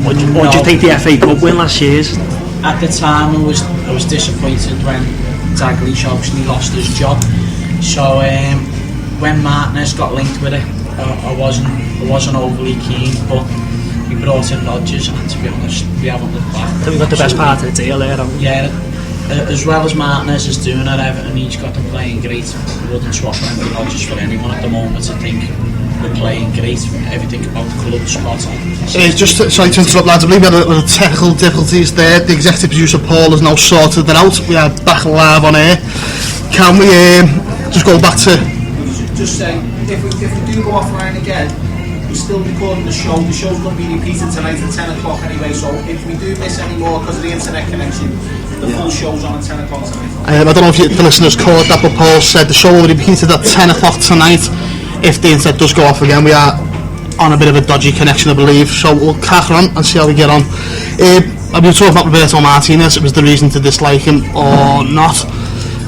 What do you think the FA Cup win last year's? At the time, I was disappointed when Dalglish obviously lost his job. So when Martinez got linked with it, I wasn't overly keen, but we brought in Rodgers, and to be honest, we haven't looked back. I think we got the best part of the deal there, haven't we? Yeah, as well as Martinez is doing at Everton, he's got them playing great. We wouldn't swap Brendan Rodgers for anyone at the moment. I think we're playing great. Everything about the club spot on. Just sorry to interrupt, lads. I believe we had a little technical difficulties there. The executive producer Paul has now sorted that out. We are back live on air. Can we just go back to? Just saying, if we do go offline again, we're still recording the show. The show's going to be repeated tonight at 10 o'clock anyway. So if we do miss any more because of the internet connection, the full show's on at 10 o'clock tonight. I don't know if the listeners caught that, but Paul said the show will be repeated at 10 o'clock tonight. If the internet does go off again, we are on a bit of a dodgy connection, I believe. So we'll crack on and see how we get on. I've been talking about Roberto Martinez. It was the reason to dislike him or not.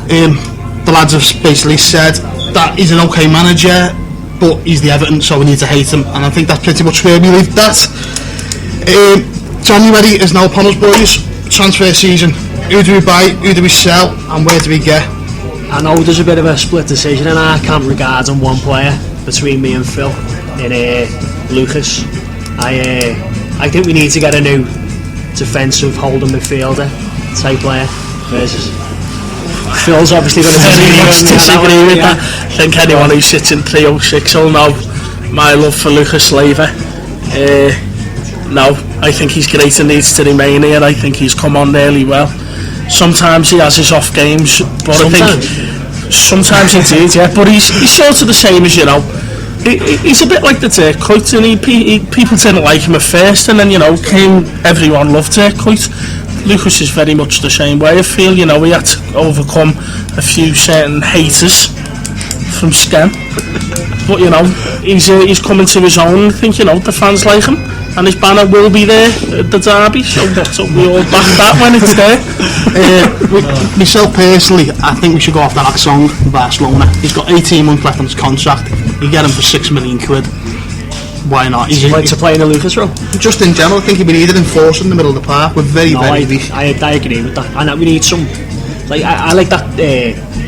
The lads have basically said that he's an okay manager, but he's the Everton, so we need to hate him, and I think that's pretty much where we leave that. January is now upon us, boys. Transfer season. Who do we buy, who do we sell, and where do we get? I know there's a bit of a split decision in our camp regarding one player between me and Phil in Lucas. I think we need to get a new defensive holding midfielder type player versus Phil's obviously going to disagree with that. I think anyone who sits in 306 will know my love for Lucas Leiva. No, I think he's great and needs to remain here. I think he's come on really well. Sometimes he has his off games, but sometimes he did, yeah. But he's sort of the same as, you know, he's a bit like the Dirk Kuyt, and people didn't like him at first, and then, you know, everyone loved Dirk Kuyt. Lucas is very much the same way. I feel, you know, he had to overcome a few certain haters from Skem, but, you know, he's coming to his own. I think, you know, the fans like him, and his banner will be there at the derby, so we all back that when it's there. Myself personally, I think we should go off that song, Barcelona. He's got 18 months left on his contract. You get him for £6 million. Why not? He's like to play in a Lucas role. Just in general, I think he'd be needed enforcing in the middle of the park. We're very weak. I agree with that, and we need some. Like I like that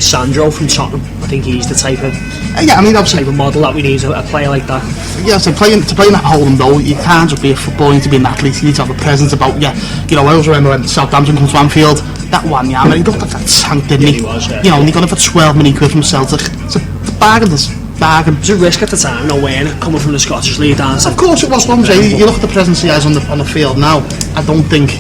Sandro from Tottenham. I think he's the type of I mean, obviously type of model that we need, a player like that. Yeah, so to play in that holding role, you can't just be a footballer. You need to be an athlete. You need to have a presence about you. You know, I always remember when Southampton come to Anfield. That one, yeah, I mean, he looked like that tank, didn't he? He was, yeah. You know, and he got it for £12 million from Celtic. It's a bargain. Bargain. It was a risk at the time, no way, coming from the Scottish League down. Of course it was. What I'm saying, you look at the presence he has on the field now. I don't think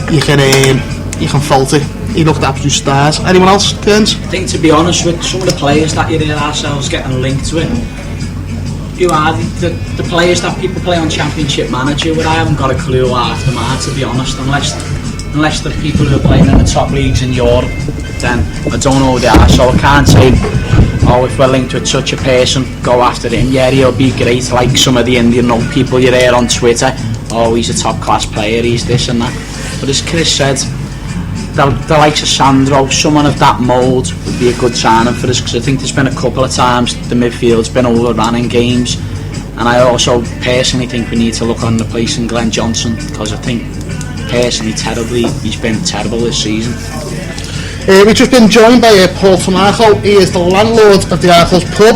you can fault it. He looked absolute stars. Anyone else, Kearns? I think, to be honest, with some of the players that you hear ourselves getting linked to it, you are the players that people play on Championship Manager, where I haven't got a clue what half them are, to be honest, unless the people who are playing in the top leagues in Europe, then I don't know who they are, so I can't say, oh, if we're linked with such a person, go after him. Yeah, he'll be great, like some of the Indian people you hear on Twitter. Oh, he's a top class player, he's this and that. But as Chris said, the likes of Sandro, someone of that mould would be a good signing for us, because I think there's been a couple of times the midfield's been overrun in games, and I also personally think we need to look on the place in Glenn Johnson, because I think personally he's been terrible this season. We've just been joined by Paul Tomarco. He is the landlord of the Arcos pub.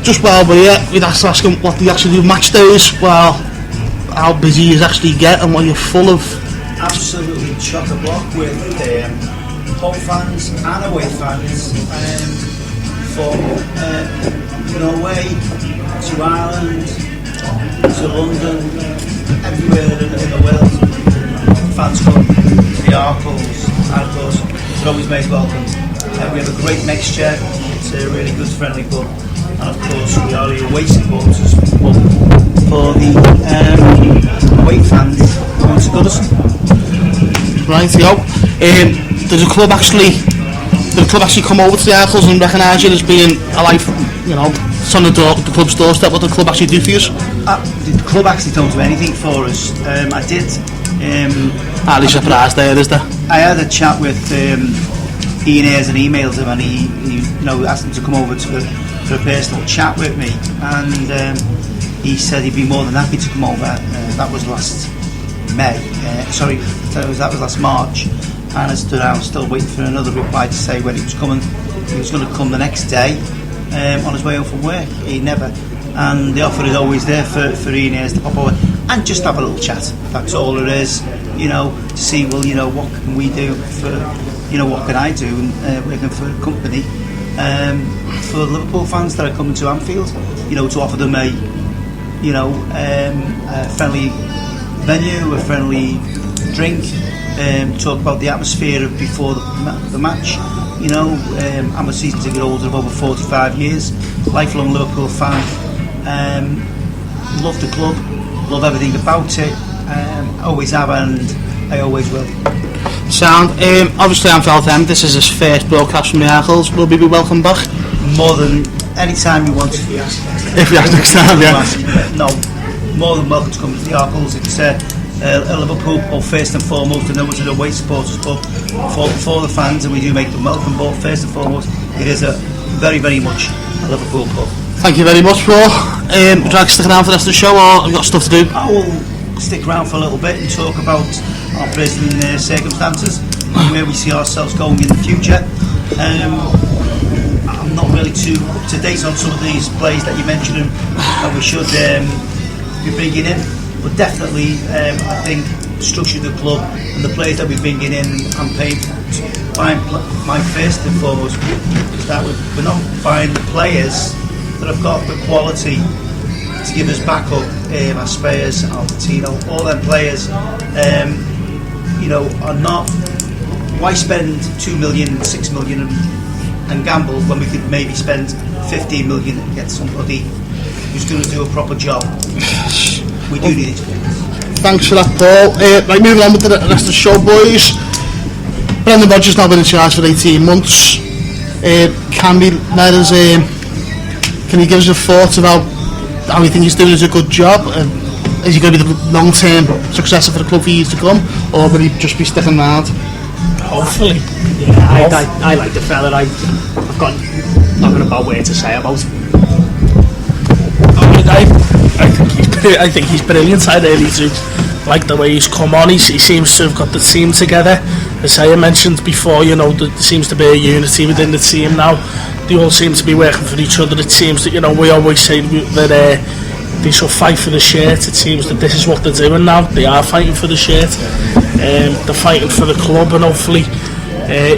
Just while we're here, we'd have to ask him what they actually do match days, well, how busy you actually get and what you're full of. Absolutely chock-a-block with home fans and away fans from Norway to Ireland to London, everywhere in the world. Fans come to the Arcos, and of course they're always made welcome. We have a great mixture. It's a really good friendly pub, and of course we are the away supporters for the away fans going to Goodison. Right, yo. Does the club actually come over to the Arcos and recognise you as being a life, you know, it's on the club's doorstep? What the club actually do for you? The club actually don't do anything for us. I did. At least surprised there, is there? I had a chat with Ian Ayres and emailed him, and he asked him to come over for a personal chat with me, and he said he'd be more than happy to come over. That was last May. That was last March, and I stood out still waiting for another reply to say when he was coming. He was going to come the next day on his way home from work. He never. And the offer is always there for Ian Ayres to pop over and just have a little chat. That's all it is, to see, well, what can we do for, what can I do working for a company for Liverpool fans that are coming to Anfield, to offer them a friendly venue, a friendly drink, talk about the atmosphere before the match. I'm a season ticket holder of over 45 years, lifelong Liverpool fan. Love the club, love everything about it, always have and I always will. Sound. Obviously Anfield End, this is his first broadcast from the Arkles. Will we be welcome back? More than any time you want. If you ask next time, yeah. No, more than welcome to come to the Arkles. It's a Liverpool pub first and foremost, and then it's an away supporters pub for the fans, and we do make them welcome, but first and foremost it is a very, very much a Liverpool pub. Thank you very much, Paul. Would you like to stick around for the rest of the show, or have you got stuff to do? I will stick around for a little bit and talk about our present circumstances and where we see ourselves going in the future. I'm not really too up to date on some of these players that you mentioned that we should be bringing in, but definitely I think the structure of the club and the players that we're bringing in and paying my first and foremost is that we're not buying the players that have got the quality to give us backup. Aspires, Albertino, all them players, are not. Why spend 2 million, 6 million and gamble when we could maybe spend 15 million and get somebody who's going to do a proper job? We do need experience. Thanks for that, Paul. Right, moving on with the rest of the show, boys. Brendan Rodgers now been in charge for 18 months. Can you give us your thoughts about how you think he's doing a good job? Is he going to be the long-term successor for the club for years to come, or will he just be sticking around? Hopefully. Yeah, I like the fella. I've got nothing about where to say about. I think he's brilliant. I really do like the way he's come on. He seems to have got the team together. As I mentioned before, there seems to be a unity within the team now. They all seem to be working for each other. It seems that we always say that they should fight for the shirt. It seems that this is what they're doing now. They are fighting for the shirt. They're fighting for the club, and hopefully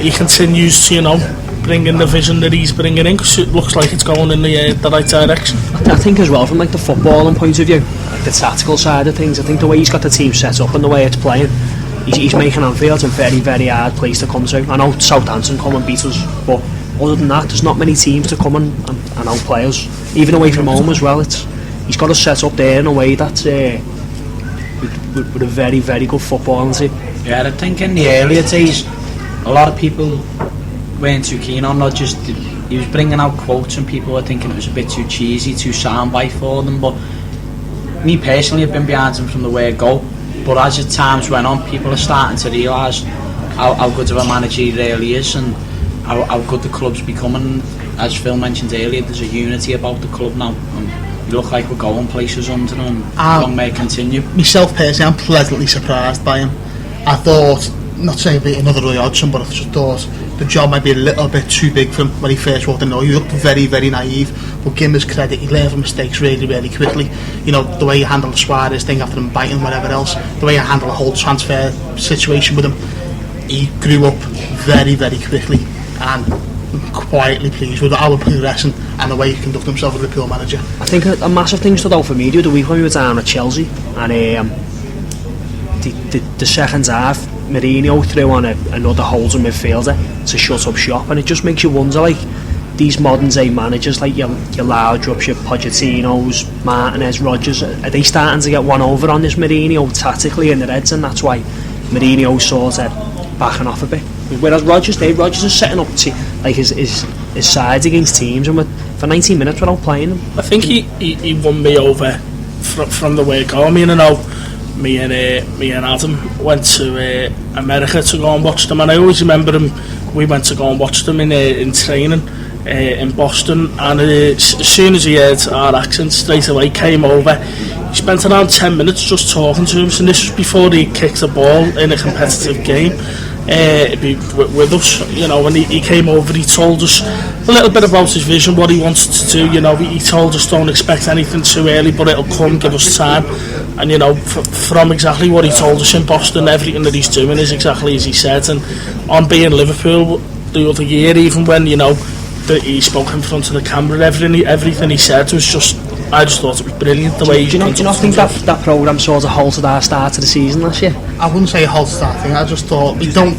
he continues to bring in the vision that he's bringing in, because it looks like it's going in the right direction. I think as well, from the footballing point of view, the tactical side of things, I think the way he's got the team set up and the way it's playing, he's making Anfield a very, very hard place to come to. I know Southampton come and beat us, but other than that, there's not many teams to come and outplay us, even away from home as well. He's got us set up there in a way that's with a very, very good footballing team. Yeah, I think in the earlier days, a lot of people weren't too keen on Rodgers. He was bringing out quotes and people were thinking it was a bit too cheesy, too soundbite for them, but me personally, I've been behind him from the word go. But as the times went on, people are starting to realise how good of a manager he really is, and how good the club's becoming. As Phil mentioned earlier, there's a unity about the club now, and we look like we're going places under him, and long may continue. Myself personally, I'm pleasantly surprised by him. I thought, not saying it'd be another Roy Hodgson, but I just thought the job might be a little bit too big for him when he first walked in. He looked very, very naive, but give him his credit, he learned from mistakes really, really quickly. The way he handled the Suarez thing after him biting, whatever else, the way he handled the whole transfer situation with him, he grew up very, very quickly, and I'm quietly pleased with our progression and the way he conducted himself as a Liverpool manager. I think a massive thing stood out for me the week when we were down at Chelsea, and the second half, Mourinho threw on another holding midfielder to shut up shop, and it just makes you wonder, like, these modern day managers like your Laudrups, your Pochettinos, Martinez, Rodgers, are they starting to get one over on this Mourinho tactically in their heads, and that's why Mourinho's sort of backing off a bit? Whereas Rodgers is setting up his sides against teams, and for 90 minutes without playing them. I think he won me over from the word go. I mean, I know me and Adam went to America to go and watch them, and I always remember him. We went to go and watch them in training in Boston, and as soon as he heard our accent, straight away came over. He spent around 10 minutes just talking to him, and this was before he kicked a ball in a competitive game with us, you know. When he came over, he told us a little bit about his vision, what he wanted to do. You know, he told us don't expect anything too early, but it'll come, give us time. And you know, from exactly what he told us in Boston, everything that he's doing is exactly as he said. And on being Liverpool the other year, even when, you know, that he spoke in front of the camera, everything he said was just, I just thought it was brilliant the way. Do you not think that programme sort of halted our start to the season last year? I wouldn't say a whole starting. I just thought we don't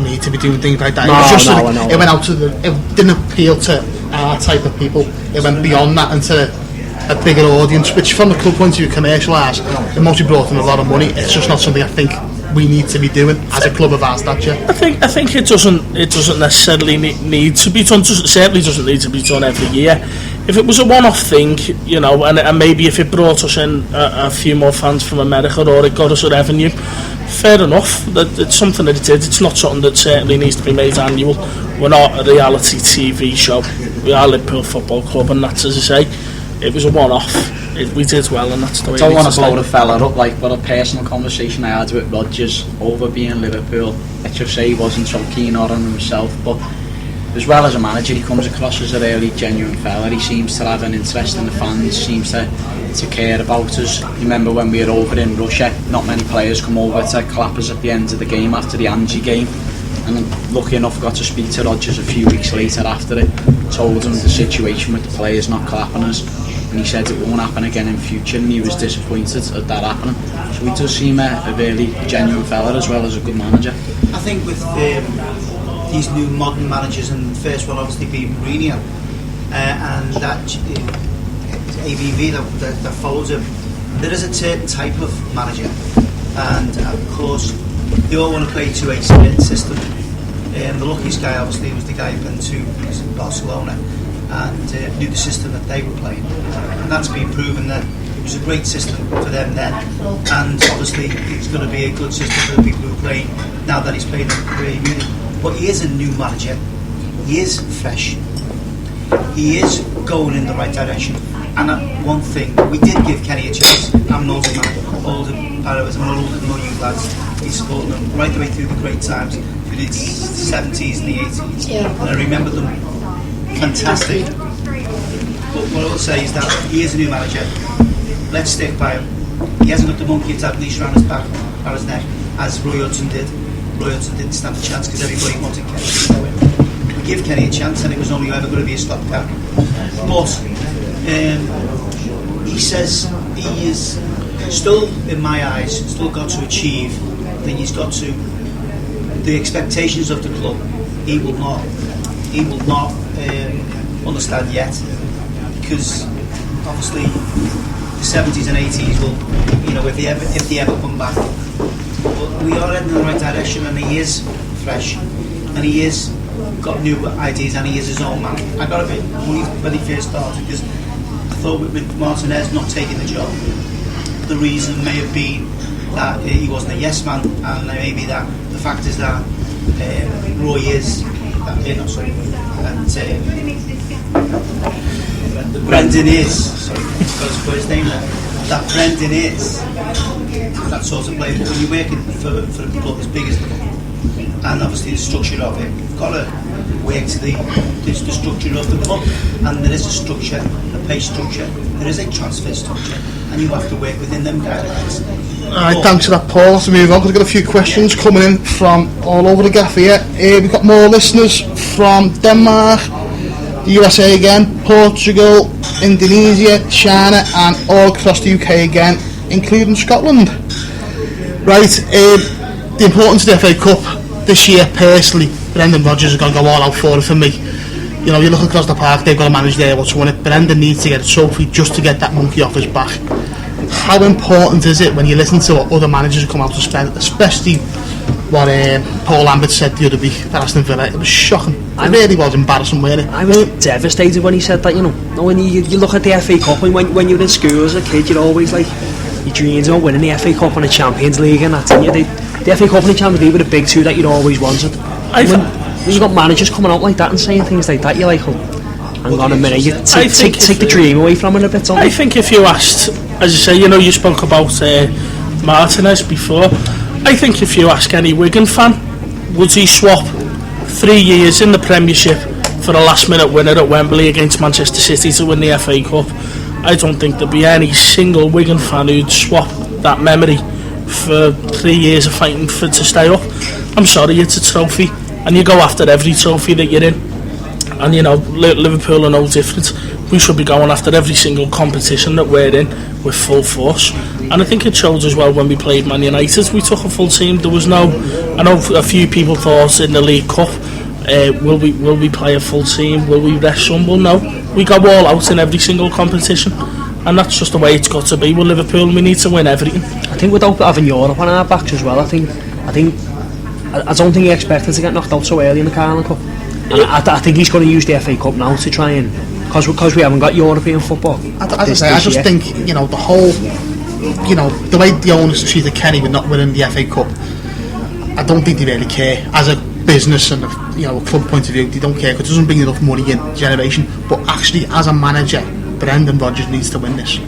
need to be doing things like that. No, it was just it went out to it didn't appeal to our type of people. It went beyond that into a bigger audience, which from the club point of view, commercialised, it mostly brought in a lot of money. It's just not something I think we need to be doing as a club of our stature. I think it doesn't necessarily need to be done. Certainly doesn't need to be done every year. If it was a one-off thing, you know, and maybe if it brought us in a few more fans from America, or it got us a revenue, fair enough. It's something that it did. It's not something that certainly needs to be made annual. We're not a reality TV show. We are Liverpool Football Club, and that's, as I say, it was a one-off. We did well, and that's the way. I don't want to blow the fella up, like, but a personal conversation I had with Rodgers over being Liverpool. Let's just say he wasn't so keen on himself, but as well as a manager, he comes across as a really genuine fella. He seems to have an interest in the fans, seems to care about us. You remember when we were over in Russia, not many players come over to clap us at the end of the game after the Angie game, and I'm lucky enough got to speak to Rodgers a few weeks later after it, told him the situation with the players not clapping us, and he said it won't happen again in future, and he was disappointed at that happening. So he does seem a really genuine fella as well as a good manager. I think with these new modern managers, and the first one obviously being Mourinho, and that ABV that follows him, there is a certain type of manager, and of course they all want to play to a certain system. The luckiest guy obviously was the guy who went to Barcelona and knew the system that they were playing, and that's been proven that it was a great system for them then, and obviously it's going to be a good system for the people who are playing now that he's playing the way he really. But he is a new manager, he is fresh, he is going in the right direction. And one thing, we did give Kenny a chance. I'm an older man, older Paris, I'm older than all you lads. He's supporting them right the way through the great times, through the 70s and the 80s. Yeah. And I remember them fantastic. But what I will say is that he is a new manager. Let's stick by him. He hasn't got the monkey attack leash around his back, around his neck, as Roy Hodgson did. Roy Hodgson didn't stand a chance because everybody wanted Kenny to go in. We give Kenny a chance, and it was only ever going to be a stopgap. But he says he is still, in my eyes, still got to achieve. I think he's got to the expectations of the club. He will not understand yet, because obviously the 70s and 80s will, you know, if they ever come back. But we are heading in the right direction, and he is fresh, and he is got new ideas, and he is his own man. I got a bit worried when he first started, because I thought with Martinez not taking the job, the reason may have been that he wasn't a yes man, and maybe that the fact is that Roy is Brendan is, sorry, I've got to put his name there, that Brendan is that sort of player. But when you're working for a club as big as the club, and obviously the structure of it, you've got to work to the structure of the club, and there is a structure, a pay structure, there is a transfer structure, and you have to work within them guidelines. Alright, thanks for that, Paul. Let's move on, because we've got a few questions coming in from all over the gaff here. We've got more listeners from Denmark, the USA again, Portugal, Indonesia, China, and all across the UK again, including Scotland. Right, the importance of the FA Cup this year, personally, Brendan Rodgers is going to go all out for it for me. You know, you look across the park, they've got a manager there to win it. Brendan needs to get a trophy just to get that monkey off his back. How important is it when you listen to what other managers have come out to spend, especially what Paul Lambert said the other week for Aston Villa? It was shocking. It really was embarrassing, wasn't it? I was devastated when he said that, you know. When you look at the FA Cup, and when you're in school as a kid, you're always like, your dreams about winning the FA Cup and the Champions League, and that's in you. The FA Cup and the Champions League were the big two that you'd always wanted. you've got managers coming out like that and saying things like that, you're like, hang on a minute, you take the dream away from it a bit, don't you? I think if you asked, as you say, you spoke about Martinez before. I think if you ask any Wigan fan, would he swap 3 years in the Premiership for a last-minute winner at Wembley against Manchester City to win the FA Cup? I don't think there'd be any single Wigan fan who'd swap that memory for 3 years of fighting to stay up. I'm sorry, it's a trophy, and you go after every trophy that you're in. And Liverpool are no different. We should be going after every single competition that we're in with full force. And I think it showed as well when we played Man United. We took a full team. There was no, I know a few people thought in the League Cup, will we play a full team? Will we rest some? Well, no. We go all out in every single competition, and that's just the way it's got to be with Liverpool. We need to win everything. I think without having Europe on our backs as well, I don't think he expected to get knocked out so early in the Carling Cup. And I think he's going to use the FA Cup now to try and, because we haven't got European football. I just think the whole, the way the owners treated Kenny with not winning the FA Cup, I don't think they really care. As a business and a club point of view, they don't care because it doesn't bring enough money in generation. But actually, as a manager, Brendan Rodgers needs to win this.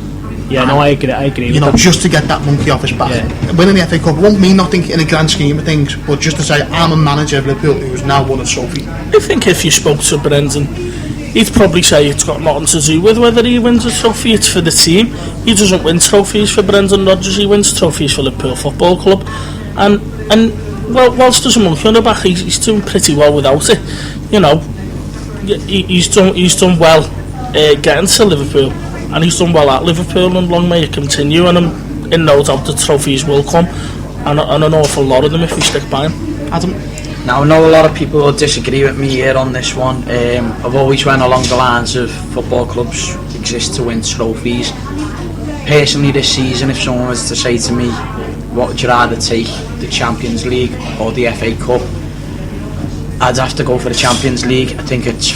Yeah, no, I agree. Just to get that monkey off his back. Yeah. Winning the FA Cup won't mean nothing in the grand scheme of things, but just to say I'm a manager of Liverpool who's now won a trophy. I think if you spoke to Brendan, he'd probably say it's got nothing to do with whether he wins a trophy. It's for the team. He doesn't win trophies for Brendan Rodgers. He wins trophies for Liverpool Football Club, and well, whilst there's a monkey on the back, he's doing pretty well without it. He's done well getting to Liverpool, and he's done well at Liverpool, and long may it continue. And I'm in no doubt the trophies will come, and an awful lot of them if we stick by him. Adam? Now, I know a lot of people will disagree with me here on this one. I've always went along the lines of football clubs exist to win trophies. Personally, this season, if someone was to say to me, what would you rather take, the Champions League or the FA Cup? I'd have to go for the Champions League. I think it's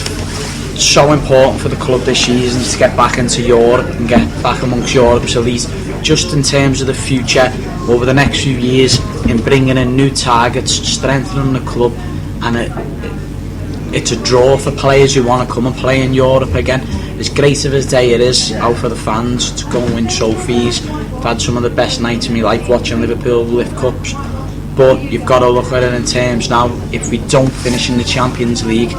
so important for the club this season to get back into Europe and get back amongst Europe's elite, just in terms of the future over the next few years, in bringing in new targets, strengthening the club, and it's a draw for players who want to come and play in Europe again. As great of a day it is out for the fans to go and win trophies. I've had some of the best nights of my life watching Liverpool lift cups, but you've got to look at it in terms now, if we don't finish in the Champions League,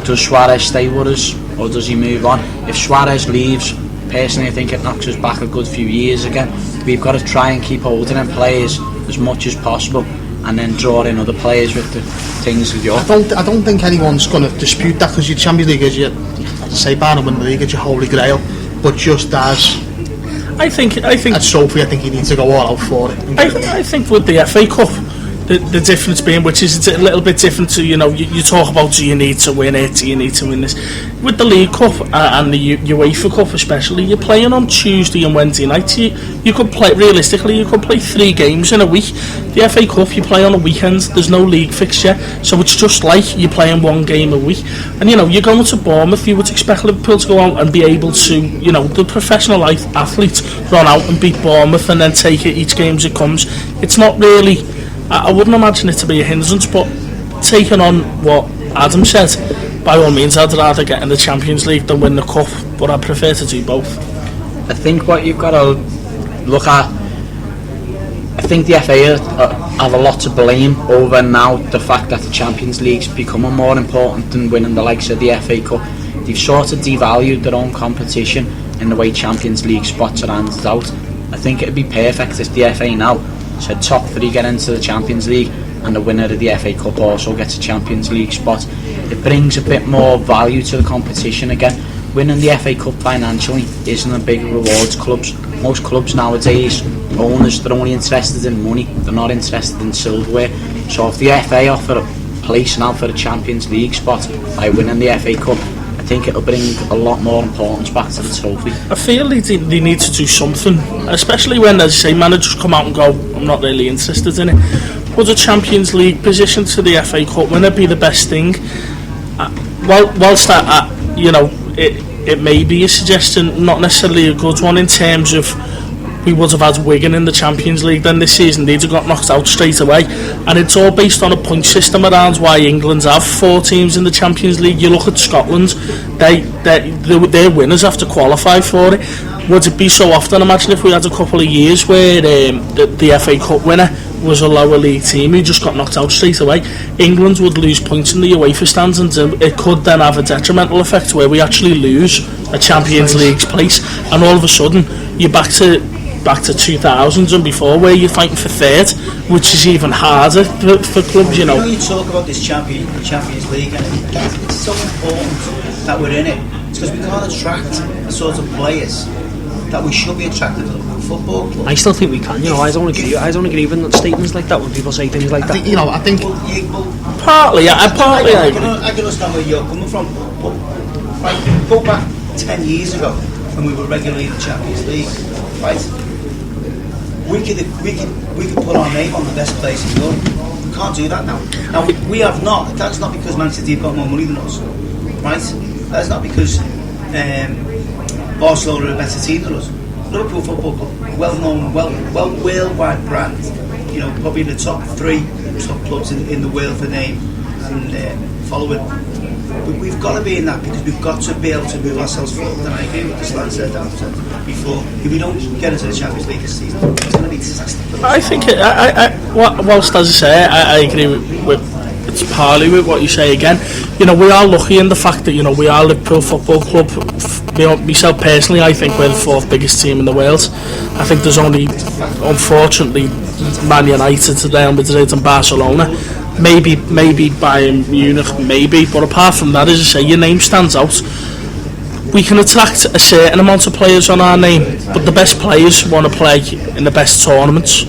does Suarez stay with us or does he move on? If Suarez leaves, personally I think it knocks us back a good few years again. We've got to try and keep holding in players as much as possible and then draw in other players with the things with you. I don't think anyone's going to dispute that, because your Champions League is bar and win the league, it's your holy grail, but just as I think at Sophie, I think he needs to go all out for it. I think with the FA Cup, the difference being, which is a little bit different to, you talk about, do you need to win it, do you need to win this? With the League Cup and the UEFA Cup especially, you're playing on Tuesday and Wednesday nights. You could play, realistically, you could play 3 games in a week. The FA Cup, you play on a weekend, there's no league fixture, so it's just like you're playing 1 game a week. And you're going to Bournemouth, you would expect Liverpool to go out and be able to, the professional athletes run out and beat Bournemouth and then take it each game as it comes. It's not really, I wouldn't imagine it to be a hindrance, but taking on what Adam said, by all means I'd rather get in the Champions League than win the Cup, but I prefer to do both. I think what you've got to look at, I think the FA have a lot to blame over now the fact that the Champions League's becoming more important than winning the likes of the FA Cup. They've sort of devalued their own competition in the way Champions League spots are handed out. I think it'd be perfect if the FA now said top 3 get into the Champions League and the winner of the FA Cup also gets a Champions League spot. It brings a bit more value to the competition again. Winning the FA Cup financially isn't a big rewards clubs. Most clubs nowadays, owners, they're only interested in money, they're not interested in silverware. So if the FA offer a place now for a Champions League spot by winning the FA Cup, I think it'll bring a lot more importance back to the trophy. I feel they need to do something, especially when, as you say, managers come out and go, I'm not really interested in it. Would a Champions League position to the FA Cup winner be the best thing? Whilst that, it may be a suggestion, not necessarily a good one in terms of we would have had Wigan in the Champions League then this season. They'd have got knocked out straight away, and it's all based on a point system around why England have 4 teams in the Champions League. You look at Scotland, their winners have to qualify for it. Would it be so often? Imagine if we had a couple of years where the FA Cup winner was a lower league team who just got knocked out straight away. England would lose points in the UEFA stands, and it could then have a detrimental effect where we actually lose a Champions League place, and all of a sudden you're back to 2000s and before, where you're fighting for third, which is even harder for clubs, you know. You talk about this Champions League, and it's so important that we're in it. It's because we can't attract the sort of players that we should be attracted to the football club. I still think we can, you know. I don't agree with statements like that when people say things like that. I think partly I can understand where you're coming from, but like, go back 10 years ago when we were regularly in the Champions League, right? We could put our name on the best place in Europe. We can't do that now. Now we have not. That's not because Man City have got more money than us, right? That's not because Barcelona are a better team than us. Liverpool Football Club, well-known, worldwide brand. You know, probably in the top 3 top clubs in the world for name and following. But we've got to be in that because we've got to be able to move ourselves forward. And I agree with the lads said before. If we don't get into the Champions League this season, it's going to be a disaster. I think whilst as I say, I agree with it's partly with what you say again. You know, we are lucky in the fact that, you know, we are Liverpool Football Club. You know, myself personally, I think we're the 4th biggest team in the world. I think there's only, unfortunately, Man United, Real Madrid and Barcelona. Maybe Bayern Munich, maybe. But apart from that, as I say, your name stands out. We can attract a certain amount of players on our name, but the best players want to play in the best tournaments.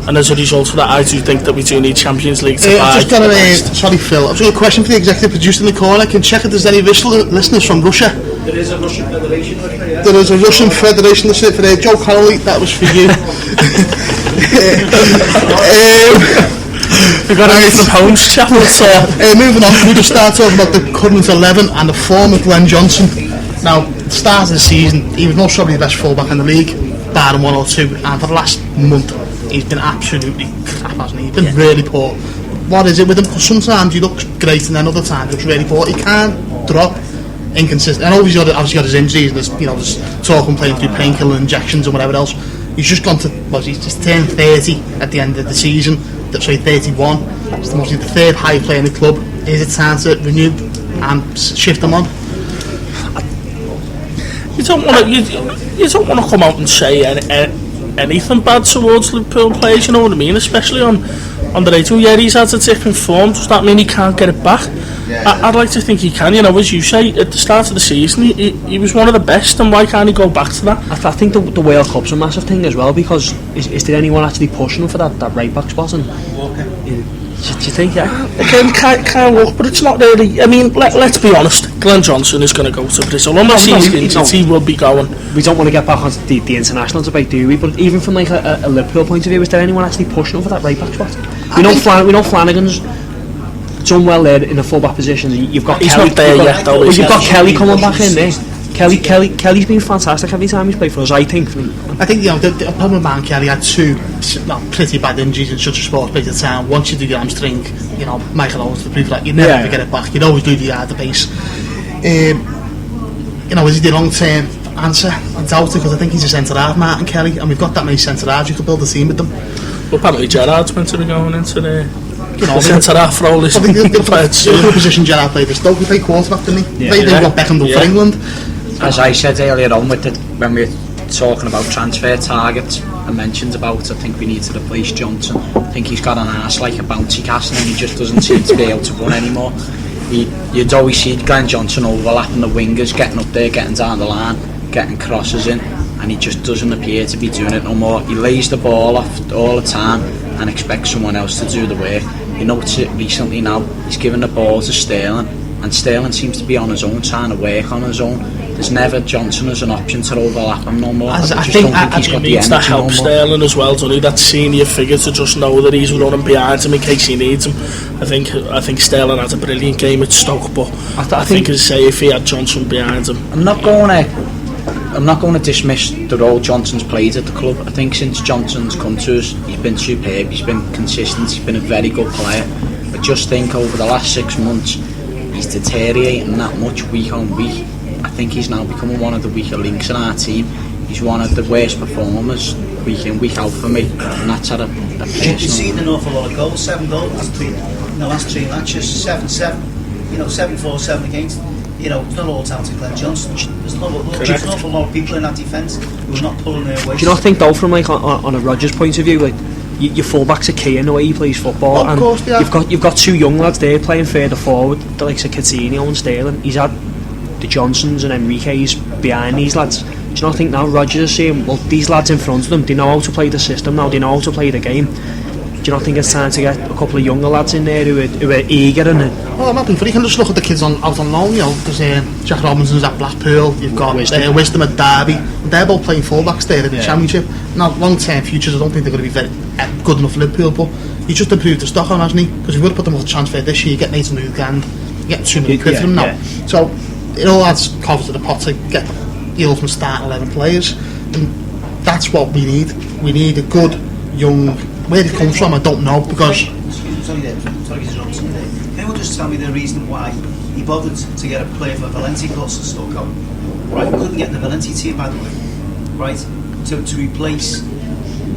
And as a result of that, I do think that we do need Champions League to buy. I've just got sorry Phil, I've got a question for the executive producer in the corner. Can check if there's any listeners from Russia. There is a Russian Federation listener, yeah. There is a Russian Federation listener for there. Joe Connolly, that was for you. We've got a from Holmes chapel. Moving on, we just start talking about the current 11 and the form of Glenn Johnson. Now, at the start of the season, he was most probably the best fullback in the league, barring 1 or 2, and for the last month, he's been absolutely crap, hasn't he? He's been really poor. What is it with him? Because sometimes he looks great, and then other times he looks really poor. He can't drop, inconsistent. And obviously got his injuries, and there's talk of playing through painkiller injections and whatever else. He's just gone to, he's just turned 30 at the end of the season, 31. He's the 3rd high player in the club. Is it time to renew and shift him on? You don't want to come out and say anything bad towards Liverpool players, you know what I mean? Especially on the radio. Yeah, he's had a dip in form. Does that mean he can't get it back? I'd like to think he can. You know, as you say, at the start of the season, he was one of the best, and why can't he go back to that? I think the World Cup's a massive thing as well, because is there anyone actually pushing him for that right back spot? And do you think, yeah? Again, can't look, but it's not really. I mean, let's be honest. Glenn Johnson is going to go to Bristol. Unless he's injured, he will be going. We don't want to get back onto the international debate, do we? But even from like a Liverpool point of view, is there anyone actually pushing him for that right back spot? We know Flanagan's done well there in a full back position. You've got he's Kelly. Not there yet, though. You've got Kelly coming back in there. Kelly's been fantastic every time he's played for us, I think. I think, the problem with Man Kelly had 2 pretty bad injuries in such a sport place at the time. Once you do the hamstring, Michael Owens the proof that you never get it back. You'd always do the harder base. Is he the long term answer? I doubt it, because I think he's a centre half, Martin Kelly, and we've got that many centre halves. You could build a team with them. Well, apparently Gerrard's meant to be going into the centre half role. I think the position Gerrard played for Stoke, he played quarterback, didn't he? They got Beckham for England. As I said earlier on, when we were talking about transfer targets and mentions about, I think we need to replace Johnson. I think he's got an arse like a bouncy castle, and he just doesn't seem to be able to run anymore. You'd always see Glenn Johnson overlapping the wingers, getting up there, getting down the line, getting crosses in, and he just doesn't appear to be doing it no more. He lays the ball off all the time and expects someone else to do the work. You notice it recently now, he's given the ball to Sterling, and Sterling seems to be on his own, trying to work on his own. There's never Johnson as an option to overlap him no more. I don't think he's got the energy that helps Sterling as well, doesn't he? That senior figure to just know that he's running behind him in case he needs him. I think Sterling had a brilliant game at Stoke, but I think as I say, if he had Johnson behind him, I'm not going to I'm not going to dismiss the role Johnson's played at the club. I think since Johnson's come to us, he's been superb, he's been consistent, he's been a very good player. I just think over the last 6 months, he's deteriorating that much week on week. I think he's now becoming one of the weaker links in our team. He's one of the worst performers week in, week out for me, and that's at a personal... You've seen an awful lot of goals, 7 goals in the last 3 matches, 7-7, 7-4-7 against. It's not all down to Glenn Johnson. There's an awful lot of people in that defence who are not pulling their weight. Do you not think though, from on a Rodgers point of view, your fullbacks are key in the way he plays football, of course, yeah. You've got 2 young lads there playing further forward, the likes of Coutinho and Sterling. He's had the Johnsons and Enrique's behind these lads. Do you not think now Rodgers is saying, well, these lads in front of them, they know how to play the system now, they know how to play the game? Do you not think it's time to get a couple of younger lads in there who are eager and... Well, I'm not being funny. You can just look at the kids out on loan, because Jack Robinson's at Blackpool, you've got Wisdom at Derby, and they're both playing fullbacks there in the Championship. Now, long-term futures, I don't think they're going to be very good enough for Liverpool, but he's just improved the stock on, hasn't he? Because if you would have put them on the transfer this year, you get Nathan Newgand, you get 2 million quid for them now. Yeah. So, it all adds cover to the pot to get the ultimate start 11 players, and that's what we need. We need a good, young... Where it comes from, I don't know, because... Sorry to interrupt you there. Can anyone just tell me the reason why he bothered to get a player for Valencia called Sissoko? Right, we couldn't get the Valencia team, by the way, right, to replace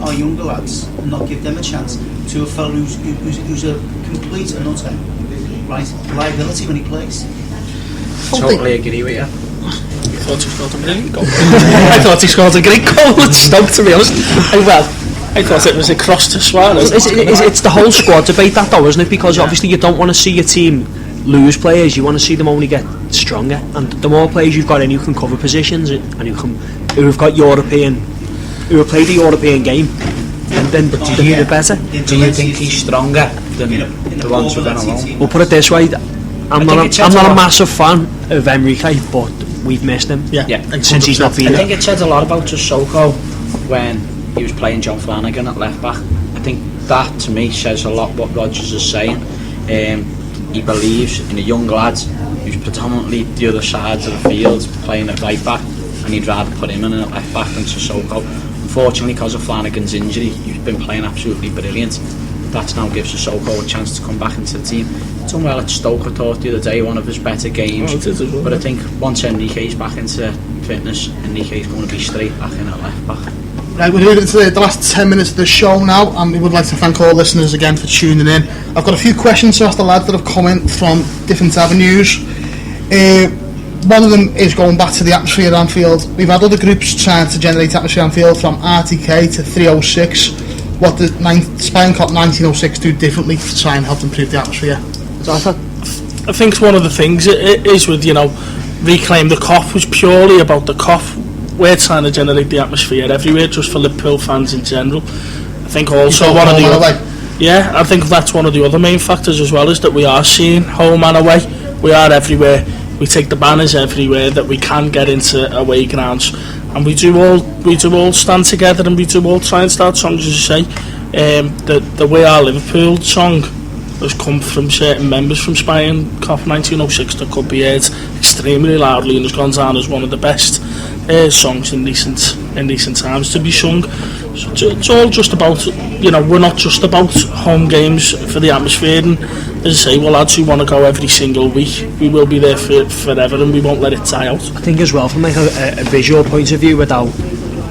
our younger lads and not give them a chance to a fellow who's a complete and utter, right, liability when he plays. Totally agree with you. I thought he scored a brilliant goal. I thought he scored a great goal at Stoke, to be honest. I thought it was a cross to Suarez. It's the whole squad debate, that though, isn't it? Because obviously you don't want to see your team lose players, you want to see them only get stronger, and the more players you've got in who can cover positions and who have got who have played the European game, and then the better. Do you think he's stronger than the ones who've been alone? We'll put it this way, I'm not a massive fan of Enrique, but we've missed him since he's not been there. I think it says a lot about Sissoko when he was playing John Flanagan at left back. I think that to me says a lot what Rodgers is saying. He believes in a young lad who's predominantly the other side of the field playing at right back, and he'd rather put him in at left back than Sissoko. Unfortunately, because of Flanagan's injury, he's been playing absolutely brilliant. That now gives Sissoko a chance to come back into the team. He's done well at Stoke, I thought the other day, one of his better games. But I think once Enrique's back into fitness, Enrique's going to be straight back in at left back. Right, we're moving to the last 10 minutes of the show now, and we would like to thank all listeners again for tuning in. I've got a few questions to ask the lads that have come in from different avenues. One of them is going back to the atmosphere at Anfield. We've had other groups trying to generate atmosphere at Anfield, from RTK to 306. What did Spion Kop 1906 do differently to try and help improve the atmosphere? I think one of the things it is with, Reclaim the Kop was purely about the Kop. We're trying to generate the atmosphere everywhere, just for Liverpool fans in general. I think also I think that's one of the other main factors as well, is that we are seeing home and away. We are everywhere. We take the banners everywhere that we can get into away grounds, and we do all stand together, and we do all try and start songs, as you say. The We Are Liverpool song has come from certain members from Spion Kop 1906 that could be heard extremely loudly, and has gone down as one of the best songs in recent times to be sung. So it's all just about, we're not just about home games for the atmosphere, and as I say, we're lads who want to go every single week. We will be there forever, and we won't let it die out. I think as well, from a visual point of view, without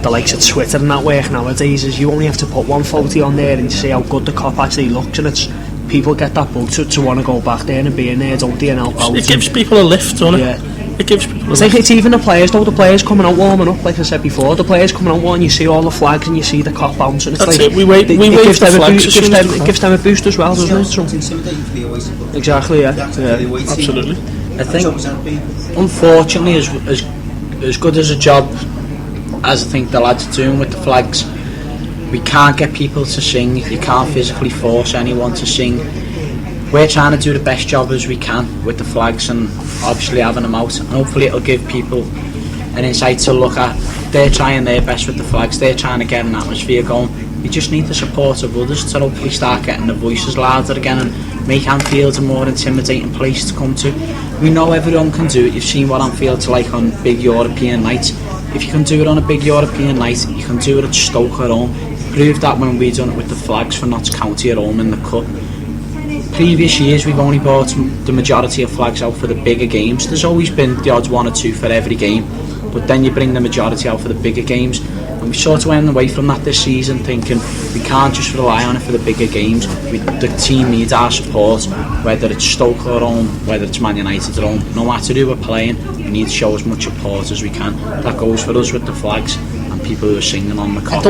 the likes of Twitter and that work nowadays, is you only have to put one photo on there and see how good the Kop actually looks, and people get that bug to want to go back there and be in there, don't they, and help out. It gives people a lift, doesn't it? Yeah. It gives people a lift. It's even the players, though. The players coming out warming up, like I said before. The players coming out and you see all the flags and you see the Kop bouncing. It's That's like, it. We wave the flags. It gives them a boost as well, doesn't it? So, exactly, yeah. Absolutely. I think, unfortunately, as good as a job as I think the lads are doing with the flags, we can't get people to sing. You can't physically force anyone to sing. We're trying to do the best job as we can with the flags, and obviously having them out, and hopefully it'll give people an insight to look at. They're trying their best with the flags, they're trying to get an atmosphere going. We just need the support of others to hopefully start getting the voices louder again and make Anfield a more intimidating place to come to. We know everyone can do it. You've seen what Anfield's like on big European nights. if you can do it on a big European night, you can do it at Stoke at home. Proved that when we done it with the Flags for Notts County at home in the Cup. Previous years we've only bought the majority of flags out for the bigger games. There's always been the odds 1 or 2 for every game, but then you bring the majority out for the bigger games, and we sort of went away from that this season, thinking we can't just rely on it for the bigger games. The team needs our support, whether it's Stoke at home, whether it's Man United at home. No matter who we're playing, we need to show as much support as we can. That goes for us with the flags and people who are singing on the Kop. I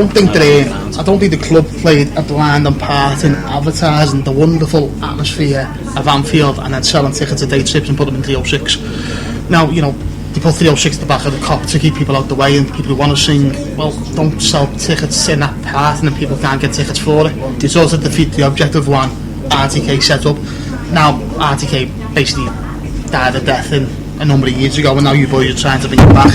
don't think the club played a blind part in advertising the wonderful atmosphere of Anfield and then selling tickets at day trips and put them in 306. Now, you know, they put 306 at the back of the Kop to keep people out the way, and people who want to sing, well, don't sell tickets in that part, and then people can't get tickets for it. They sort of defeat the objective one RTK set up. Now, RTK basically died a death in a number of years ago, and now you boys are trying to bring it back.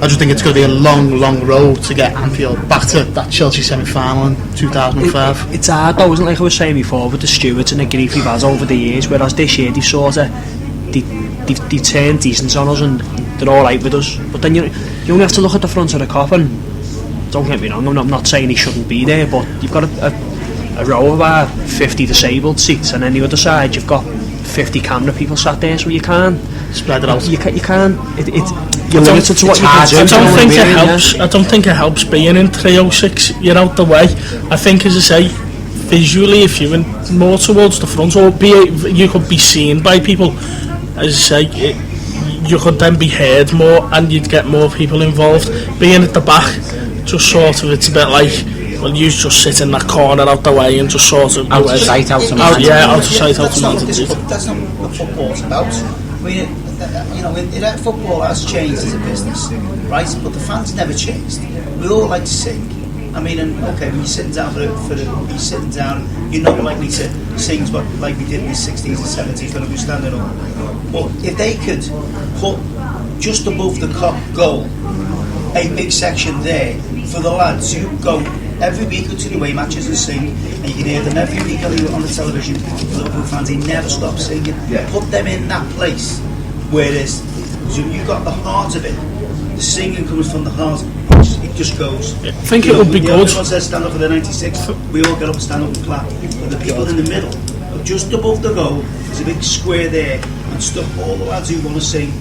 I just think it's going to be a long, long road to get Anfield back to that Chelsea semi-final in 2005. It's hard though, isn't it, like I was saying before, with the stewards and the grief we've had over the years, whereas this year they've sort of they turned decent on us and they're alright with us. But then you only have to look at the front of the Kop, and don't get me wrong, I'm not saying he shouldn't be there, but you've got a row of about 50 disabled seats, and then the other side you've got 50 camera people sat there, so you can't Spread it out. You can't. You're limited to what you can do. I don't think it helps being in 306. You're out the way. I think, as I say, visually, if you're more towards the front, or you could be seen by people. As I say, you could then be heard more, and you'd get more people involved. Being at the back, just sort of, it's a bit like, well, you just sit in that corner out the way and just sort of out of sight, out of mind. Out of sight, out of mind. That's not what football's about. I mean, you know, football has changed as a business, right? But the fans never changed. We all like to sing. I mean, and okay, when you're sitting down you're sitting down, you're not likely to sing what like we did in the 60s and 70s when we were standing up. But if they could put just above the Kop goal a big section there for the lads who go every week to the away matches and sing, and you can hear them every week on the television. Liverpool fans, they never stop singing. Yeah. Put them in that place, whereas you got the heart of it. The singing comes from the heart. It just goes. I think it would be good. Everyone says stand up for the 96. We all get up and stand up and clap. But the people in the middle, just above the goal, there's a big square there, and stuff all the lads who want to sing.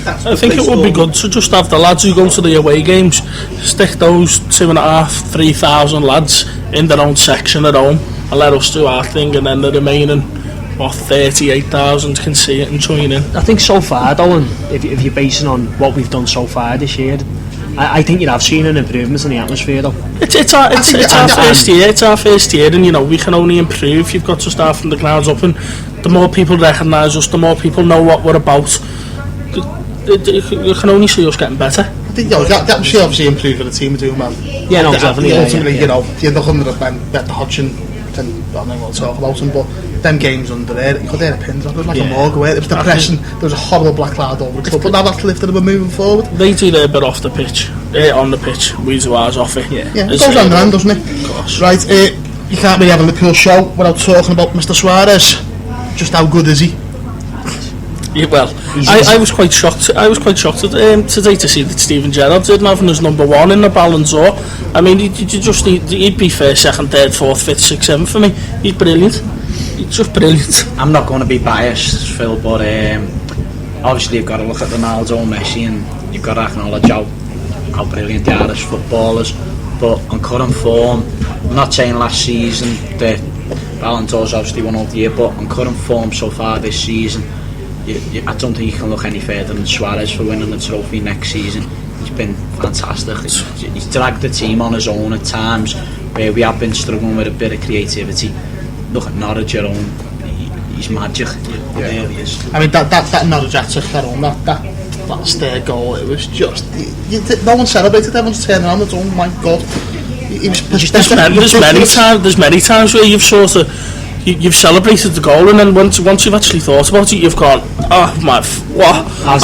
I think it would be good to just have the lads who go to the away games stick those 2,500, 3,000 lads in their own section at home and let us do our thing, and then the remaining 38,000 can see it and join in. I think so far though, and if you're basing on what we've done so far this year, I think you have seen an improvement in the atmosphere though. It's our first year. It's our first year, and you know we can only improve. You've got to start from the ground up, and the more people recognise us, the more people know what we're about. You can only see us getting better. I think that atmosphere obviously improving the team are doing well. Yeah, no, definitely. Ultimately, you know, you're not under the Hodgson, then I don't know what to talk about them, but them games under there, you could hear a pin drop. It was like a morgue away. It was depressing. There was a horrible black cloud over the club, but now that's lifted and we're moving forward. They do their bit off the pitch, on the pitch. We do ours off it. Yeah, it goes hand in hand, doesn't it? Of course. Right, you can't really have a Liverpool show without talking about Mr. Suarez. Just how good is he? Yeah, well, I was quite shocked. I was quite shocked today to see that Steven Gerrard didn't have him as number one in the Ballon d'Or. I mean, he'd be first, second, third, fourth, fifth, sixth, seventh for me. He's brilliant. He's just brilliant. I'm not going to be biased, Phil, but obviously you've got to look at Ronaldo, Messi, and you've got to acknowledge how brilliant they are as footballers. But on current form, I'm not saying last season the Ballon d'Or's obviously won all the year, but on current form so far this season, I don't think you can look any further than Suarez for winning the trophy next season. He's been fantastic. He's dragged the team on his own at times where we have been struggling with a bit of creativity. Look at Norwich at home. He's magic. He really is. I mean that Norwich at home, that last goal, it was just no one celebrated. Everyone's turning on. It's, oh my god. There's many times where you've sort of you've celebrated the goal, and then once you've actually thought about it, you've gone, oh my god. I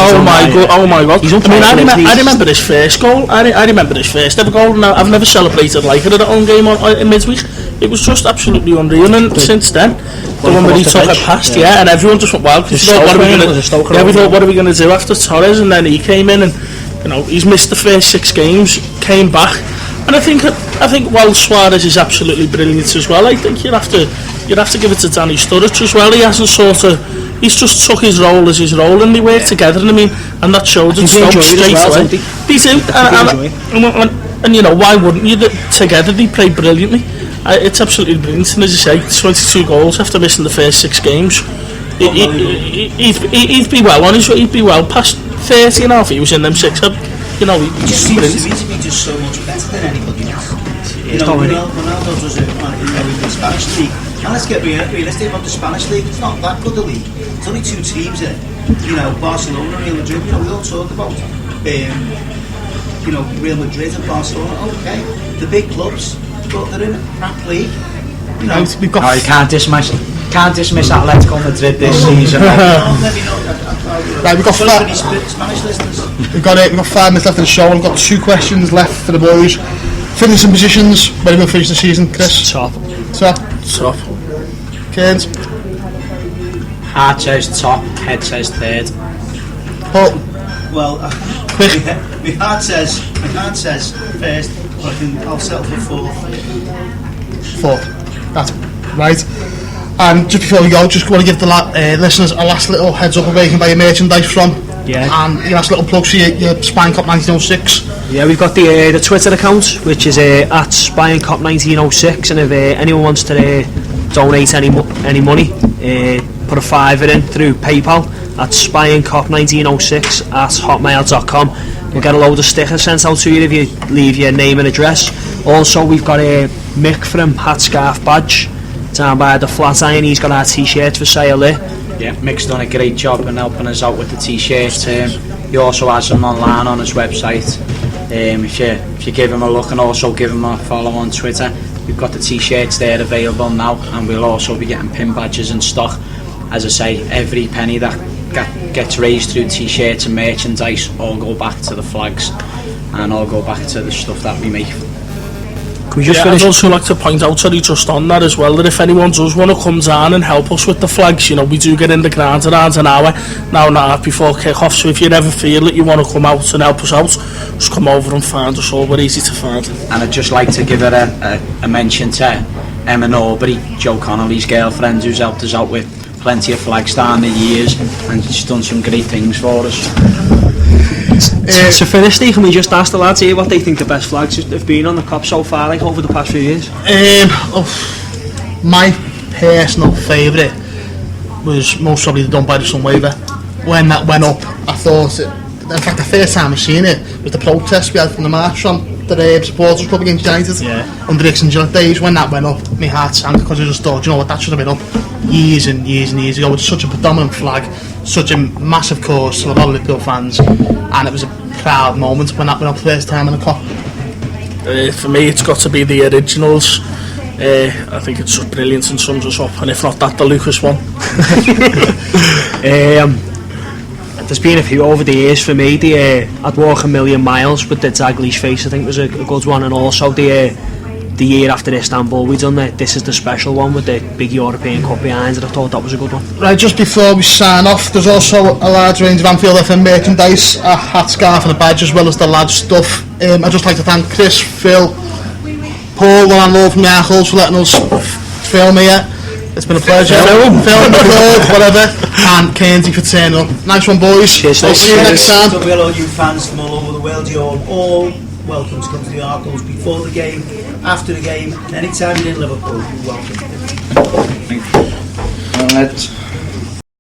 remember his first goal. I remember his first ever goal, and I've never celebrated like it at a home game in midweek. It was just absolutely unreal, and since then, the one where he took it past, and everyone just went wild. We thought, what are we going to do after Torres? And then he came in, and You know, he's missed the first 6 games, came back, and I think while Suarez is absolutely brilliant as well, I think you'd have to give it to Danny Sturridge as well. He hasn't he's just took his role as his role, and they work together. And I mean, and that showed it straight away. They do, and you know, why wouldn't you? Together they play brilliantly. It's absolutely brilliant, and as I say, 22 goals after missing the first 6 games. He'd be well on his way. He'd be well past 30 and a half. He was in them 6. You know, he just seems to me to be just so much better than anybody else. You know, Ronaldo does it in the Spanish league. And let's get realistic about the Spanish league. It's not that good a league. There's only 2 teams in it. You know, Barcelona and Real Madrid. You know, we all talk about you know, Real Madrid and Barcelona. Okay, the big clubs, but they're in a crap league. You know, we've got. You can't dismiss Atletico Madrid this season. Right, we've got Spanish listeners. We've got 5 minutes left of the show, and we've got 2 questions left for the boys. Finishing positions. Where are we going to finish the season, Chris? Top. Cairns. Heart says top, head says 3rd. Paul. Well, quick. My heart says 1st, but I'll settle for 4th. That's right. And just before we go, just want to give the listeners a last little heads up of where you can buy your merchandise from. Yeah. And your last little plug for your Spion Kop 1906. Yeah, we've got the Twitter account, which is at Spion Kop 1906, and if anyone wants to donate any money, put a £5 in through PayPal at spionkop1906@hotmail.com. We'll get a load of stickers sent out to you if you leave your name and address. Also, we've got Mick from Hat Scarf Badge down by the Flat Iron. He's got our t-shirts for sale there. Yeah, Mick's done a great job in helping us out with the t-shirts. He also has them online on his website. If you give him a look and also give him a follow on Twitter, we've got the t-shirts there available now, and we'll also be getting pin badges in stock. As I say, every penny that gets raised through t-shirts and merchandise all go back to the flags, and all go back to the stuff that we make. Can we just I'd also like to point out, sorry, just on that as well, that if anyone does want to come down and help us with the flags, you know, we do get in the ground around an hour now and a half before kick-off, so if you ever feel that you want to come out and help us out, just come over and find us all. We're easy to find. And I'd just like to give it a mention to Emma Norbury, Joe Connolly's girlfriend, who's helped us out with plenty of flags down the years, and she's done some great things for us. To finish, Steve, can we just ask the lads here what they think the best flags have been on the Kop so far, like over the past few years? My personal favourite was most probably the Done by the Sun waiver. When that went up, I thought in fact the first time I seen it was the protest we had from the march from the supporters club against United under Dixon Gillett days. When that went up, my heart sank, because I just thought, you know what, that should have been up years and years and years ago. It's such a predominant flag, such a massive cause to a lot of Liverpool fans, and it was a proud moment when that went up the first time in the Kop. For me, it's got to be the originals. I think it's just brilliant and sums us up, and if not that, the Lucas one. There's been a few over the years for me. I'd Walk a Million Miles with the Daglish face, I think, was a good one, and also the year after Istanbul we done This Is the Special one with the big European Cup behind it. I thought that was a good one. Right, just before we sign off, there's also a large range of Anfield FM merchandise, a hat, scarf and a badge, as well as the lads stuff. I'd just like to thank Chris, Phil, Paul, the landlord from Yarkles, for letting us film here. It's been a pleasure. Film, whatever. And Kenzie for turning up. Nice one, boys. Cheers. We'll see you next time. So we'll all you fans from all over the world, you're all welcome to come to the Yarkles before the game, after the game, anytime you're in Liverpool, you're welcome. Let's